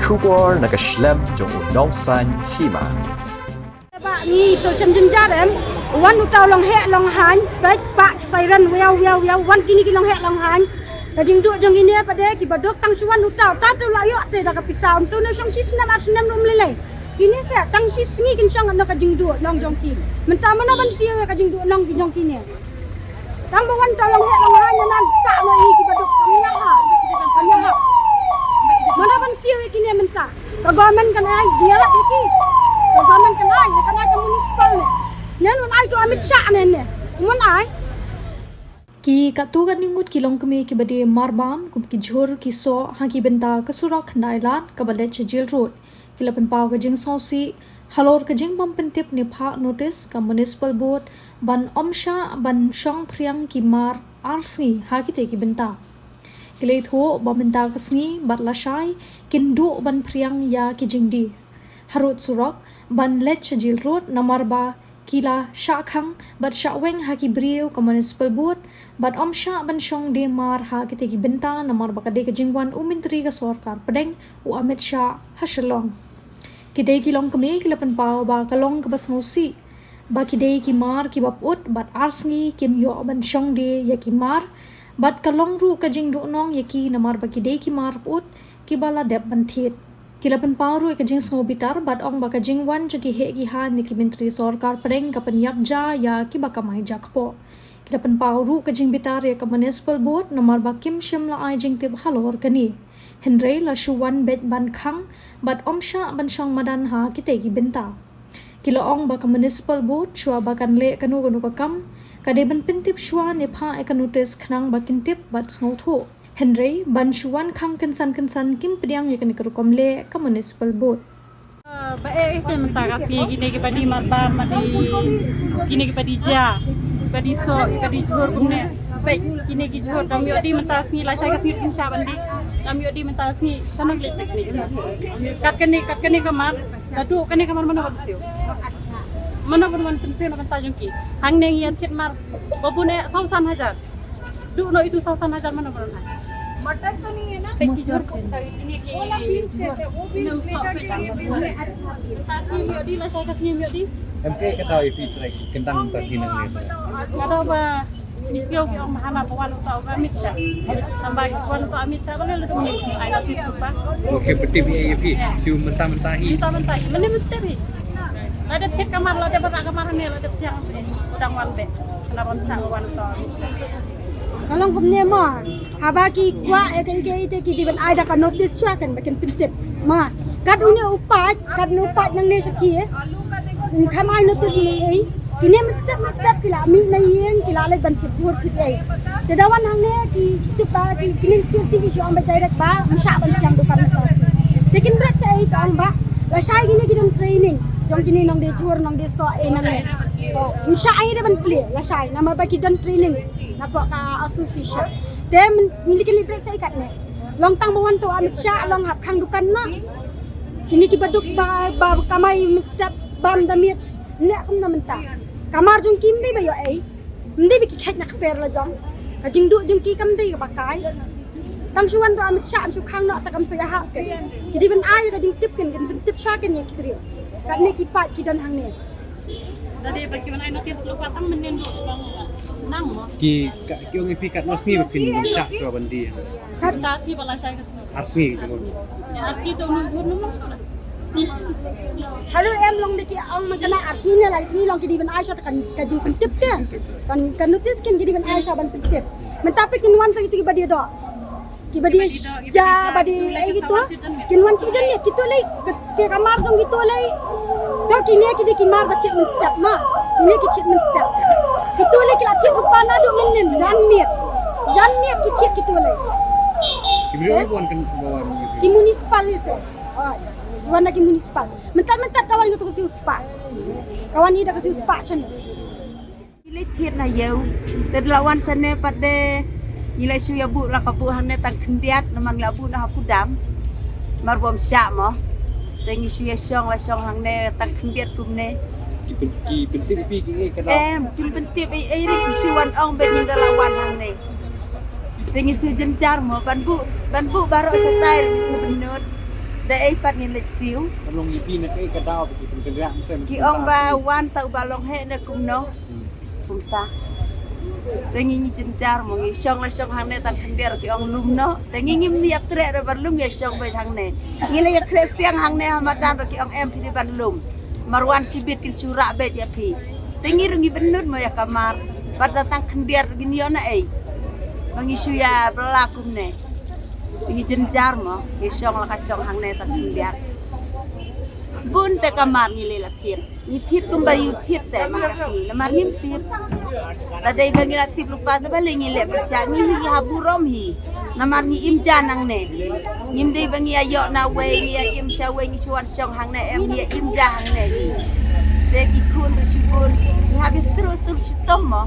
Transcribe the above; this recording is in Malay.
Schubor nakaslem jong unongsan hima. Ba ni social jenjarem wan utaw long he long han baik pak siren wew wan kini ki long he long han kading du jong ini pada ki badok tang suan utaw ta tu la yo te da kapisaw tu na song sisna mat sunam nom lele kini sa tang sis ngi kin song no kading du long jong ki menta mana ban sia kading du long ki jong kini tang ba wan tolong he long han nan ka mo i ki badok kamya ha mana ban sia kini menta ka government kan ai dia lah ki government kan ai kan ai municipal ne nen mun ai to amit sha ne mun ai ki katugan ningut kilong kami ki bade marbam kum ki jhor ki so ha ki benta kasura khnailat ka bale chejil road kilapan paw ka jing sausi halor ka jing bam pentip ni pha notice ka municipal board ban omsha ban shong phriang ki mar arsi ha ki te ki benta kilei tho bamenta kasni batla shai kindu ban phriang ya ki jingdi harut surok ban let chejil road namarba kila shakhang bat shaweng ha ki brio ka municipal board bat omsha ban shong de mar ha ki te ki benta namar ba ka de ka jingwan umintri ka sarkar pedeng u amit sha hashalong ki de ki long kame ki lapan paw ba ka long ka basnosi ba ki de ki mar ki baput bat arsngi kim yo ban shong de ya ki mar bat ka long ru ka jing do nong ya ki namar ba ki de ki mar put ki bala dep ban thit kilapan paru ka jing sngo bitar bat ong baka jing wan jagi he gi han ni ki menteri sarkar preng ka penyap ja ya ki baka mai jakpo kilapan paru ka jing bitar ya ka municipal board nomor ba kim shim la ai jing tip halor kani henry la shuwan bet ban khang bat omsha ban shong madan ha ki te gi benta kila ong baka municipal board chua bakan le kanu ka kam ka de ban pintip shwa ne pha e ka notice khnang bakin tip bat sngo tho Henry ban shuan khang kensan kim pediang yakan ikerukom le ka municipal board. Ba ke menta kasi gini ke padi marba madi gini ke padi ja padi so padi jhor kumne baik gini ki jhor kami odi menta sni la shay kasi insha bandi kami odi menta sni sanag le tekni kat kene kamar dadu kene kamar mana badsiu mana ban pensiun nak tajung ki hang neng yan khit mar babune 100,000 du no itu 100,000 mana ban मटर तो नहीं है ना Peki jor ओला बीन्स कैसे वो भी मीठा के लिए भी बड़े अच्छा tasni mi odi la shay kasi mi odi MK ketahui feature kentang tasi nang ni. Kata ba Misgau ki orang mahana pawan utau ka Amit Shah. Tambah pawan utau Amit Shah boleh lu ni ai notis lupa. Okey betul BAP. Siu mentah-mentahi. Mentah mana mesti bi. Ada pet kamar lo ada berak kamar ni ada siang udang wan be. Kenapa sang wan utau. kalong kumne ma habaki kwa e ke ite ki diban ai da ka notice sha kan bakin pintip ma kad une upat nang ne sathi khamai notice ni ei kine step kila mi na yen kila le ban tip jor thit ei te dawan hang ne ki tip ba ki kine security ki jo ambe direct ba sha ban siang do kan ta lekin brat chai tang ba la shai gini ki dong training jong kini nong de jor nong de so e nang ne o sha ai de ban play la shai nama ba ki dan training napa ka association dem miliki libret sai kat ne long tang bawan to amit sha long hap khang dukan na kini ki baduk ba kamai mixtap bam damit ne kum na menta kamar jong kim be bayo ai ndi bi ki khat na kper la jong ka jing du jong ki kam dei ka bakai tam suan to amit sha su khang na ta kam so ya ha ke jadi ben ai ka jing tip kan tip sha kan ye kri kat ne ki pat ki dan hang ne Jadi bagi mana notis lu patang menen lu nang mo. Ki ongi pikat masni bepin syak so bandi. Tasni bala shay kasi. Arsni gitu. Arski to nu jhor nu Halo em long deki ang magkana arsini na laisni long kidi ban Aisha kan kajing pentip kan notice kan kidi ban Aisha ban pentip mentapi kinwan sa gitu badia do ki badia ja badi lai gitu kinwan cijan ne gitu lai ke kamar jong gitu lai do kini kidi kimar batit men step ma kini ki men step gitu lai kila tit rupana do menen jan miet ki tit gitu lai Kibri bukan kan bawa ni. ki municipal se Wan lagi municipal. Mental kawan itu kasi uspa. Kawan ini dah kasi uspa chan. Ile thiet na yeu te lawan sane pade ile su ya bu la ka bu hanne tak kendiat naman la bu na hapudam mar bom sya mo te ngi su ya song la song hang ne tak kendiat kumne Ki penting pi ki kada. kim pentip ai ri ku su wan ong be ni lawan hang ne te ngi su jencar mo ban bu baro sa tair ni su benut Dai pat ni lek siu. กำลังมีพี่นักไอ้กระดาวไปเป็นกระด้างเต็ม Ki ong ba wan tau ba long he na kum no. Kum ta. Tengi ni jenjar mo ngi syong la syong hang ne tan kender ki ong lum no. Tengi ngi mi yak tre ra bar lum ya syong bai hang ne. Ngi le yak tre siang hang ne hamadan ro ki ong em pi ban lum. Marwan sibit kin sura bet ya pi. Tengi rungi benut mo ya kamar. Bar datang kender gini yo na ei. Mangi suya belakum ne. Tengi jenjar mo ngi syong la ka syong hang ne tan kender. Bun te kamar ni lela thir ni thir kum bayu thir te makasi lamar nim thir la dai bangi la tip lupa te bali ni le persya ni hi haburom hi namar ni im janang ne nim dai bangi ayo na we ni im sha we ni chuan song hang ne em ni im ja hang ne hi de ki kun ru shibun ni habi tru tur sitom mo